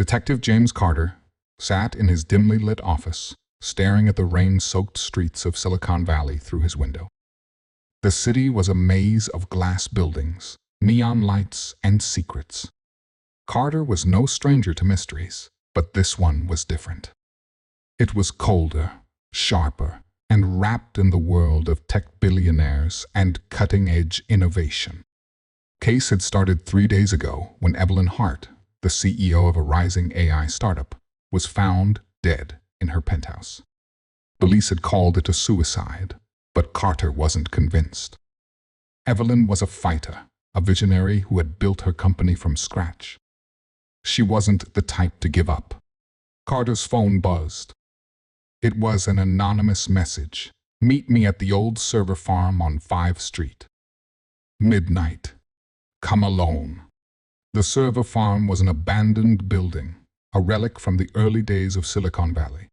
Detective James Carter sat in his dimly lit office, staring at the rain-soaked streets of Silicon Valley through his window. The city was a maze of glass buildings, neon lights, and secrets. Carter was no stranger to mysteries, but this one was different. It was colder, sharper, and wrapped in the world of tech billionaires and cutting-edge innovation. Case had started 3 days ago when Evelyn Hart, the CEO of a rising AI startup, was found dead in her penthouse. Police had called it a suicide, but Carter wasn't convinced. Evelyn was a fighter, a visionary who had built her company from scratch. She wasn't the type to give up. Carter's phone buzzed. It was an anonymous message. "Meet me at the old server farm on 5th Street. Midnight. Come alone." The server farm was an abandoned building, a relic from the early days of Silicon Valley.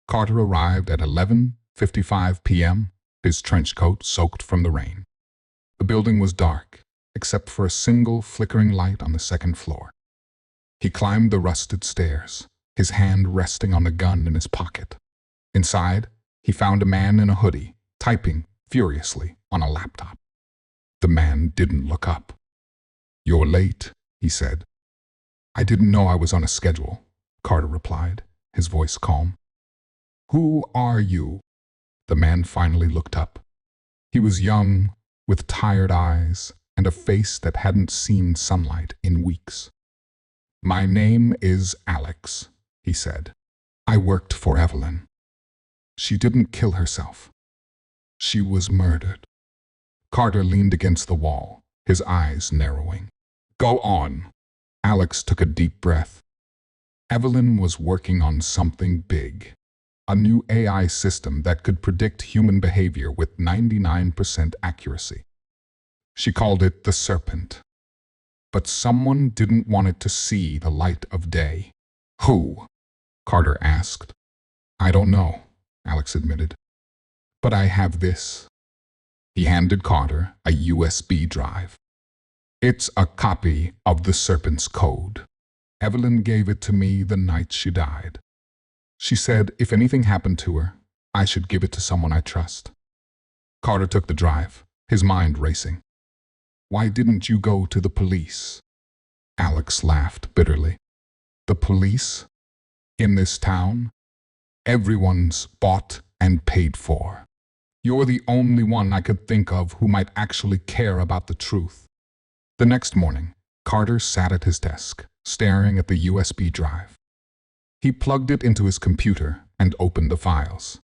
Carter arrived at 11:55 p.m., his trench coat soaked from the rain. The building was dark, except for a single flickering light on the second floor. He climbed the rusted stairs, his hand resting on the gun in his pocket. Inside, he found a man in a hoodie, typing furiously on a laptop. The man didn't look up. "You're late," he said. "I didn't know I was on a schedule," Carter replied, his voice calm. "Who are you?" The man finally looked up. He was young, with tired eyes and a face that hadn't seen sunlight in weeks. "My name is Alex," he said. "I worked for Evelyn. She didn't kill herself. She was murdered." Carter leaned against the wall, his eyes narrowing. "Go on." Alex took a deep breath. Evelyn was working on something big. A new AI system that could predict human behavior with 99% accuracy. She called it the Serpent. But someone didn't want it to see the light of day. "Who?" Carter asked. "I don't know," Alex admitted. "But I have this." He handed Carter a USB drive. "It's a copy of the Serpent's code. Evelyn gave it to me the night she died. She said if anything happened to her, I should give it to someone I trust." Carter took the drive, his mind racing. "Why didn't you go to the police?" Alex laughed bitterly. "The police? In this town? Everyone's bought and paid for. You're the only one I could think of who might actually care about the truth." The next morning, Carter sat at his desk, staring at the USB drive. He plugged it into his computer and opened the files.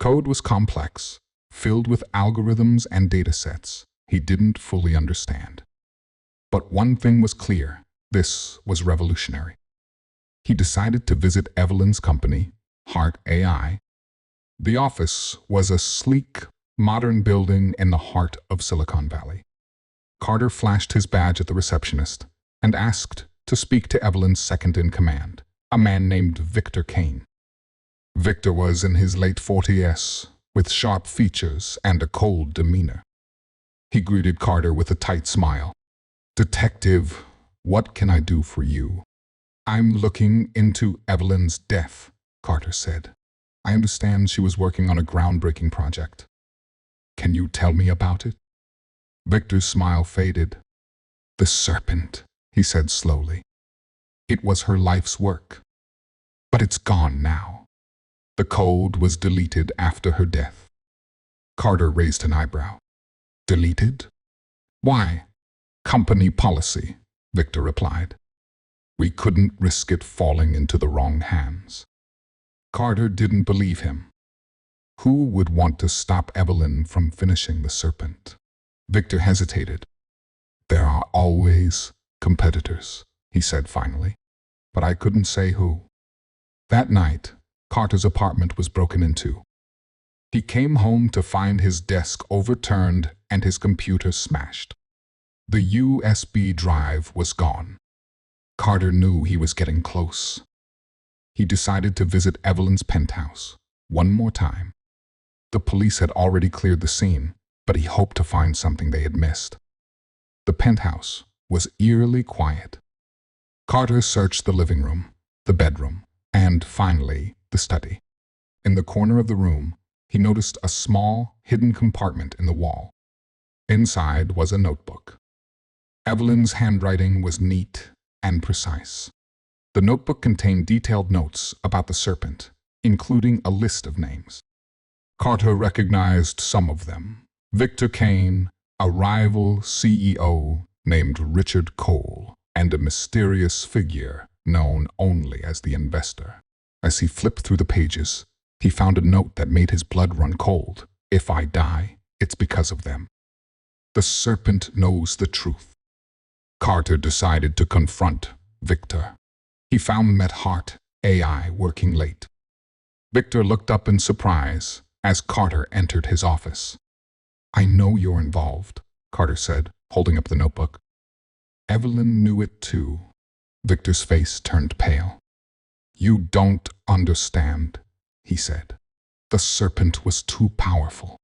Code was complex, filled with algorithms and datasets he didn't fully understand. But one thing was clear: this was revolutionary. He decided to visit Evelyn's company, Hart AI. The office was a sleek, modern building in the heart of Silicon Valley. Carter flashed his badge at the receptionist and asked to speak to Evelyn's second-in-command, a man named Victor Kane. Victor was in his late 40s, with sharp features and a cold demeanor. He greeted Carter with a tight smile. "Detective, what can I do for you?" "I'm looking into Evelyn's death," Carter said. "I understand she was working on a groundbreaking project. Can you tell me about it?" Victor's smile faded. "The Serpent," he said slowly. "It was her life's work. But it's gone now. The code was deleted after her death." Carter raised an eyebrow. "Deleted? Why?" "Company policy," Victor replied. "We couldn't risk it falling into the wrong hands." Carter didn't believe him. Who would want to stop Evelyn from finishing the Serpent? Victor hesitated. "There are always competitors," he said finally, "but I couldn't say who." That night, Carter's apartment was broken into. He came home to find his desk overturned and his computer smashed. The USB drive was gone. Carter knew he was getting close. He decided to visit Evelyn's penthouse one more time. The police had already cleared the scene, but he hoped to find something they had missed. The penthouse was eerily quiet. Carter searched the living room, the bedroom, and finally, the study. In the corner of the room, he noticed a small, hidden compartment in the wall. Inside was a notebook. Evelyn's handwriting was neat and precise. The notebook contained detailed notes about the serpent, including a list of names. Carter recognized some of them. Victor Kane, a rival CEO named Richard Cole, and a mysterious figure known only as the Investor. As he flipped through the pages, he found a note that made his blood run cold. If I die, it's because of them. The serpent knows the truth. Carter decided to confront Victor. He found Met AI working late. Victor looked up in surprise as Carter entered his office. I know you're involved, Carter said, holding up the notebook. Evelyn knew it too. Victor's face turned pale. You don't understand, he said. The serpent was too powerful.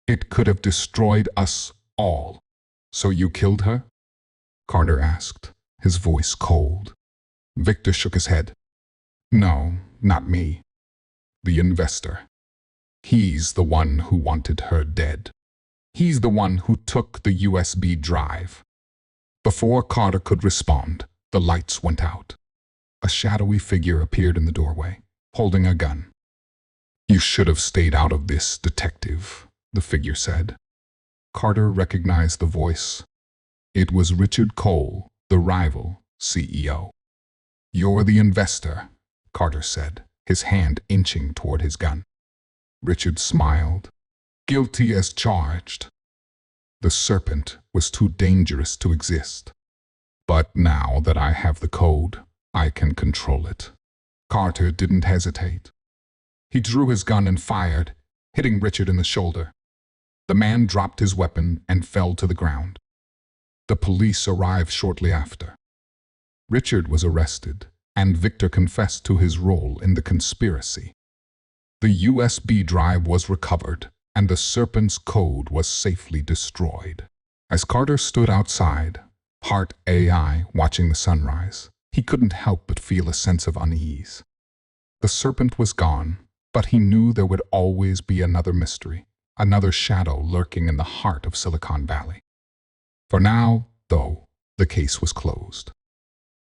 It could have destroyed us all. So you killed her? Carter asked, his voice cold. Victor shook his head. No, not me. The Investor. He's the one who wanted her dead. He's the one who took the USB drive. Before Carter could respond, the lights went out. A shadowy figure appeared in the doorway, holding a gun. You should have stayed out of this, detective, the figure said. Carter recognized the voice. It was Richard Cole, the rival CEO. You're the Investor, Carter said, his hand inching toward his gun. Richard smiled. Guilty as charged. The serpent was too dangerous to exist. But now that I have the code, I can control it. Carter didn't hesitate. He drew his gun and fired, hitting Richard in the shoulder. The man dropped his weapon and fell to the ground. The police arrived shortly after. Richard was arrested, and Victor confessed to his role in the conspiracy. The USB drive was recovered, and the serpent's code was safely destroyed. As Carter stood outside, Heart AI watching the sunrise, he couldn't help but feel a sense of unease. The serpent was gone, but he knew there would always be another mystery, another shadow lurking in the heart of Silicon Valley. For now, though, the case was closed.